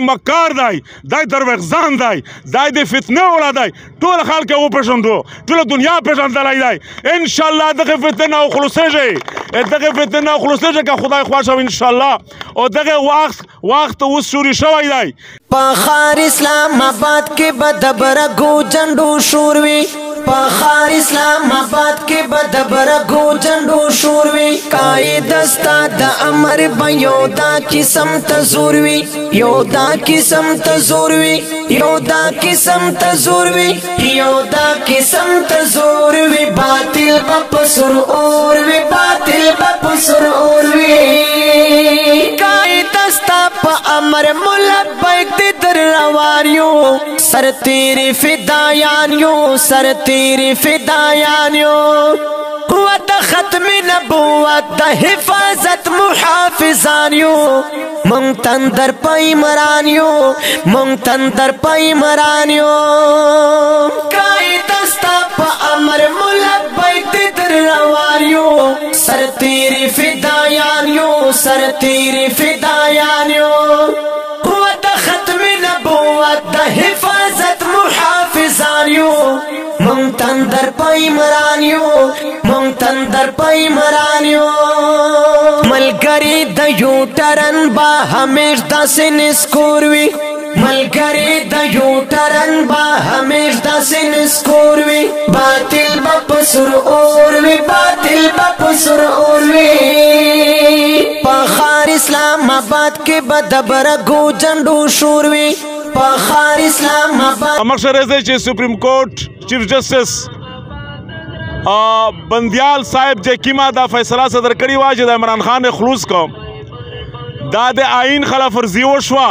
مکار دی دا دروغزان دی دا د فتنې ولا دی ټول خلک یې وپېژندو ټوله دنیا پېژندلی دی انشاءالله دغه فتنې نه وخلاصېږي دغه فتنې نه وخلاصېږي که خدای خوښ وي انشاءالله او دغه وخت اوس شوري شوی دی په ښار اسلام آباد کې به د برګو جنډو شور وي په ښار اسلام آباد کې به د برګو جنډو شور وي قاعده ستا د امر به یو دا قسم ته زور وي یو دا قسم ته زور وي یو دا قسم ته زور وي یو دا قسم ته زور وي باطل به په سر اور وي باطل به په سر اور وي قاعده ستا په امر ملبیک دی در روان یو سر تیری فدایان یو سر تیری فدایان یو و د ختم نبوت د حفاظت محافظان یو مونږ تندر پای مران یو مونږ تندر پای مران یو قاعده ستا په امر ملبیک دی در روان یو سر تیری فدایان یو سر تیری فدایان یو و د ختم نبوت د حفاظت محافظان یو مونږ تندر پای مران یو مونږ تندر پای مران یو ملګری د یو ټرن با همیش داسې نسکور وي ملګری د یو ټرن با همیش داسې نسکور وي باطل به په سر اور وي باطل به په سر اور وي په ښار اسلام آباد کې به د برګو جنډو شور وي په ښار اسلام آباد مقصد دی چې سپریم کورټ چیف جسټس بندیال صاحب چې کیما دا فیصله صدر کړې وه چې د عمران خان خلوص کو دا د آئین خلاف ورزي وشوه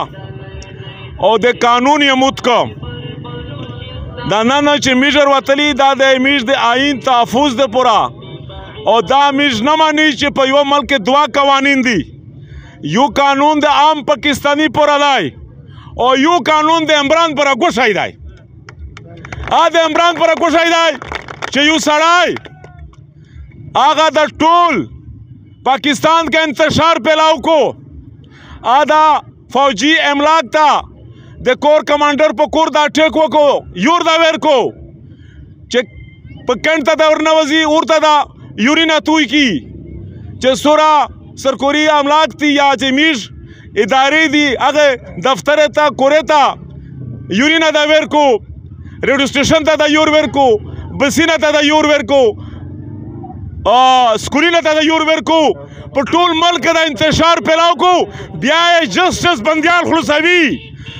او د قانون یې موت کو دا نه چې میژر وتلی دا د میژ د آئین تحفظ د پورا او دا میژ نه مانی چې په یو ملک دوا قوانین دي یو قانون د عام پاکستانی پورا دی او یو قانون د عمران پر ګوشای دی د عمران پر ګوشای دی چې یو سړی هغه د ټول پاکستان کا انتشار پیلاو کو آدھا فوجی املاک تا د کور کمانډر په کور دا ټیک وکړو یور دا ور کو چې په کڼ ته دا ورنوځي ورته دا یورینا توی کی چې سورا سرکوري املاک تی یا چې میش ادارې دي هغه دفتر ته کورې ته یورینا دا ور کو ریډیو سټیشن ته دا یور ور کو بسینه ته دا یور ور کو سکولینه ته دا یور ور کو په ټول ملک دا انتشار پیلاو کو بیا یې جسټس بندیال خلاصوي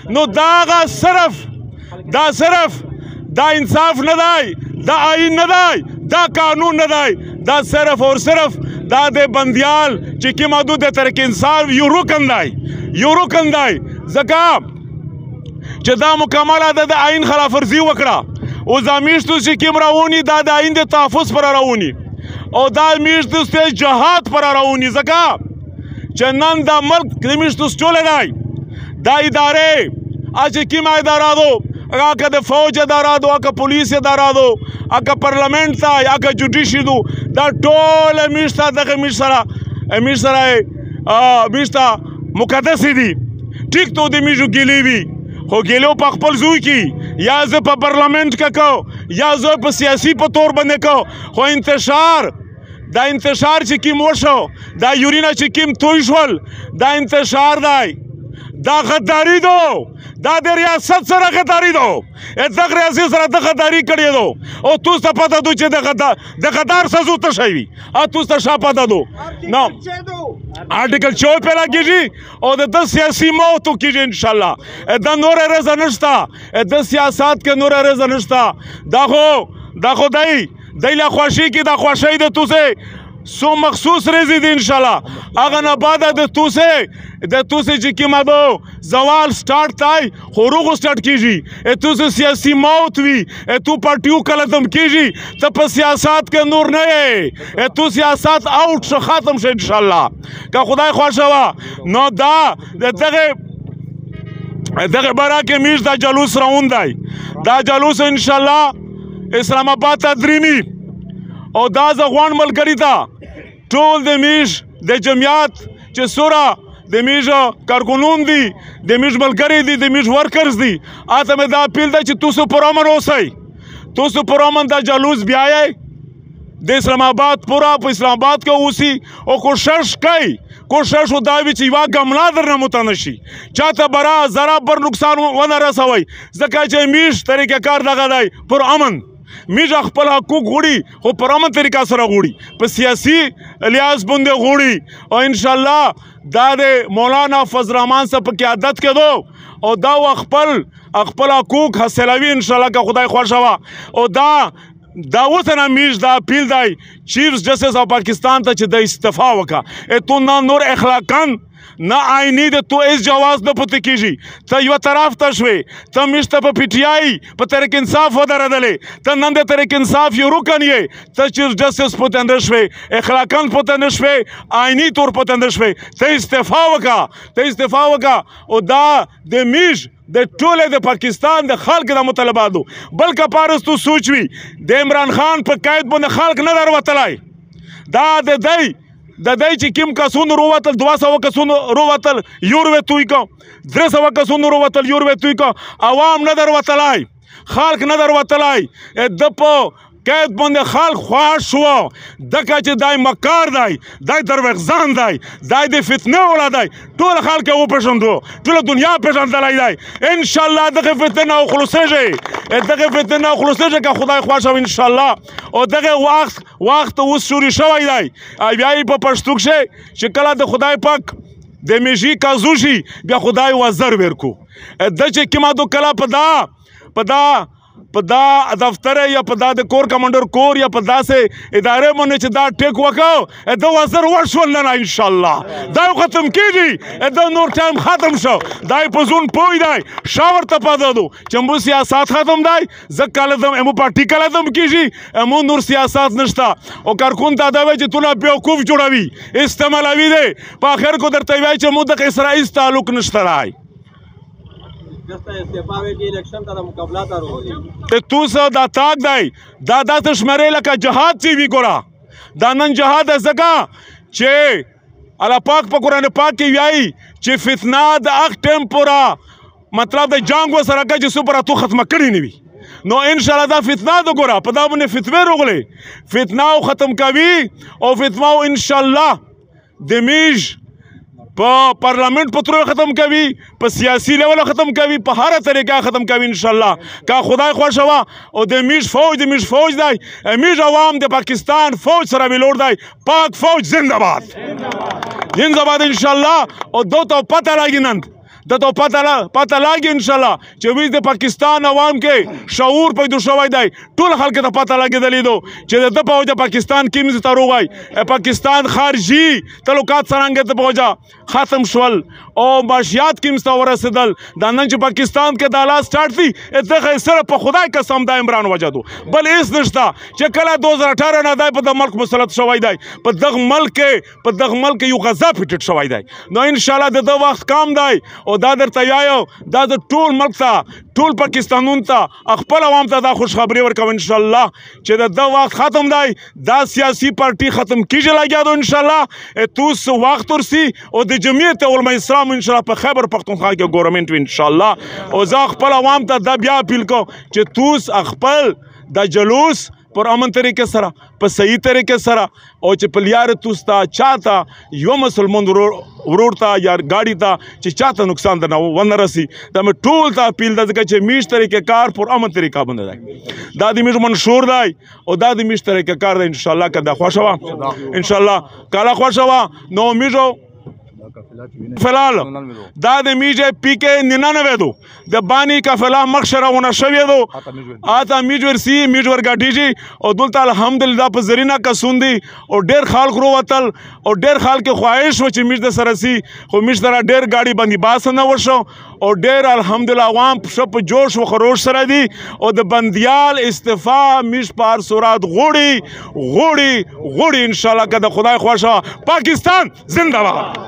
نو دا صرف دا انصاف نه دی دا آئین نه دی دا قانون نه دی دا صرف اور صرف دا د بندیال چې کوم حدود ترک انصاف یو رکن دی ځکه چې دا مکمله د آئین خلاف ورزي وکړه او دا میشتو چې کوم راونی دا د آئین د تحفظ پر راونی او دا میشتو چې جهاد پر راونی ځکه چې نن دا ملک د میشتو چولې دی دا ادارې چې کومه اداره دو هغه د فوج اداره دو هغه پولیس اداره دو هغه پارلمنټ ته هغه جوډیشي دو دا ټول میشته دغه میشته مقدس دي ټیک تو د میشو ګیلې وي خو ګیلو په خپل زوی کې یا زه په پارلمنټ کې کو یا زه په سیاسي په تور باندې کو خو انتشار چې کوم وشو دا یورینا چې کوم توی شول دا انتشار دی دا غداری دو دا د ریاست سره غداری دو دغه ریاست سره د غداری کړی دو او تو څه پته دو چې د غدار سزو ته شوی ا تو څه شا پته دو نو آرټیکل 4 په لاګیږي او د سیاسي موت کېږي ان شاء الله دا نور رضا نشتا د سیاست کې نور رضا نشتا دا خو دای لا خوشي کې دا خوشي د توسه سو مخصوص رزي دي ان شاء الله هغه نه بعد د توسه چې کیما دو زوال سٹارټ تای خروغ سٹارټ کیږي توسه سیاسي موت وی تو پارټیو کله تم کیږي ته په سیاست کې نور نه یې تو سیاست اوټ شو ختم شي ان شاء الله که خدای خوښه نو دا دغه برا کې میش دا جلوس روان دی دا جلوس ان شاء الله اسلام آباد ته دریمي او دا زغوان ملګری ته ټول د میش د جمعیت چې سوره د میژ کارکنون دي د میژ ملګري دي د میژ ورکرز دي اته مې دا اپیل دی چې تاسو پرامن اوسئ تاسو پرامن دا جلوس بیایئ د اسلام آباد پورا په اسلام آباد کې اوسي او کوشش کوي دا وي چې یوه ګملا درنه مته نشي چاته برا ذره بر نقصان ونه رسوئ ځکه چې میژ طریقه کار دغه دی پر امن میژ خپل حقوق غواړي خو پر امن طریقه سره غواړي په سیاسي لحاظ باندې غواړي او انشاءالله دا د مولانا فضل الرحمن صاحب په قیادت کې دو او دا خپل حقوق حاصلوي انشاءالله که خدای خوښه وه او دا اوسنه میژ دا اپیل دی چیف جسټس آف پاکستان ته چې د استعفا وکړه تو نه نور اخلاقا نه آئینی د تو اس جواز نه پته کیږي ته یو طرف ته شوې ته میشته په پی ټی آی په تحریک انصاف ودرېدلې ته نن د تحریک انصاف یو رکن یې ته چیف جسټس پته نه شوې اخلاقا پته نه شوې آئینی طور پته نه شوې ته استعفا وکړه او دا د میژ د ټوله د پاکستان د خلک د مطالباتو بلکې پارستو سوچ وي د عمران خان په قید باندې خلک نه دروتلای دا د دی چې کوم کسونو رووتل 200 کسونو رووتل یوروې توی کو 300 کسونو رووتل یوروې توی کو عوام نه دروتلای خلک نه دروتلای د په قید باندې خلک خوښ شو دکه چې دای مکار دی دای دروغزان دی دای د فتنې اولاد دی ټول خلک یې وپېژندو ټوله دنیا پېژندلی دی انشاءالله دغه فتنې نه وخلاصېږي که خدای خوښ او انشاءالله او دغه وخت اوس شروع شوی دی بیا یې په پښتو کښې چې کله د خدای پاک د میژي کازو شي بیا خدای وزر ورکو د چې کومه دو کله په دا دفتر یا په دا د کور کمانډر کور یا په داسې ادارې باندې چې دا ټیک وکړو د وزر وشول نه انشاءالله دا ختم کیږي دا نور ټایم ختم شو دا په زون پوي دی شاور ته پاده دو چمبو سیاست ختم دی زه کله دم امو پارټي کله دم کیږي امو نور سیاست نشتا او کارکون ته دا وایي چې تو نه بیوقوف جوړوي استعمالوي دی په آخر کو درته وایي چې مو د اسرائیل تعلق نشته راي تو سه دا تاک دی دا داسې شمېرې لکه جهاد چې وي ګوره دا نن جهاد ځکه چې الله پاک په قرآن پاک کې وایي چې فتنه د هغه ټایم پوره مطلب د جنګ ورسره کوي چې څو پوره تو ختمه کړې نه وي نو انشاءالله دا فتنه ده ګوره په دا باندې فتوې راغلې فتنه او ختم کوي او فتنه او انشاءالله د میژ په پارلمنٹ په تر ختم کوي په سیاسي لیول ختم کوي په هر طریقه ختم کوي انشاءالله کا خدای خوښ وا او د میژ فوج دی میژ عوام د پاکستان فوج سره ویلور دی پاک فوج زنده باد انشاءالله او دو ته پته لګی نن د تو پته لاګي انشاءالله چې ویز د پاکستان عوام کې شعور پیدا شوی دی ټول خلک ته پته لګېدلی دو چې د فوج پاکستان کې مز ته روغای پاکستان خارجي تعلقات څنګه ته پوجا ختم شول او معاشیات کې مستو ورسېدل دا نن چې پاکستان کې د حالات سٹارټ دي دغه سره په خدای قسم د عمران وجه دو بل هیڅ نشته چې کله 2018 نه دی په د ملک مسلط شوی دی په دغه ملک یو غضب هټ شوی دی نو انشاءالله د وخت کام دی او دا درته یایو دا د ټول ملک ته ټول پاکستانون ته خپل عوام ته دا خوشخبری ورکوم انشاءالله چې د وخت ختم دی دا سیاسي پارټي ختم کیږي لګیا دو انشاءالله توس وخت ورسی او د جمعیت علماء اسلام انشاءالله په خیبر پختونخوا کې ګورنمنت انشاءالله او زه خپل عوام ته دا بیا اپیل کوم چې توس خپل د جلوس پر امن طریقے سره په صحیح طریقے سره او چې په لیار توستا چاته یو مسلمان ورور ته یا گاڑی ته چې چاته نقصان نه ونه رسی دا مې ټول ته اپیل ده ځکه چې میش طریقې کار پر امن طریقه باندې دی دا د میش منشور دی او دا د میش طریقې کار دی انشاءالله که دا خوښه وه انشاءالله کاله خوښه وه نو میژو فلال دا د میژ پی کې 99 دو د بانی قافله مخ روانه شوې دو آتا میژ ورسی میژ ورګاډیږي او دلته الحمدلله په زرینا کسون دي او ډېر خلک وروتل او ډېر خلک خواهش و چې میژ د سره سي خو میژ سره ډېر ګاډي باندې باس نه وشو او ډېر الحمدلله عوام په جوش و خروش سره دي او د بندیال استعفا میژ په هر صورت غوړي انشاءالله که د خدای خوښه پاکستان زنده باد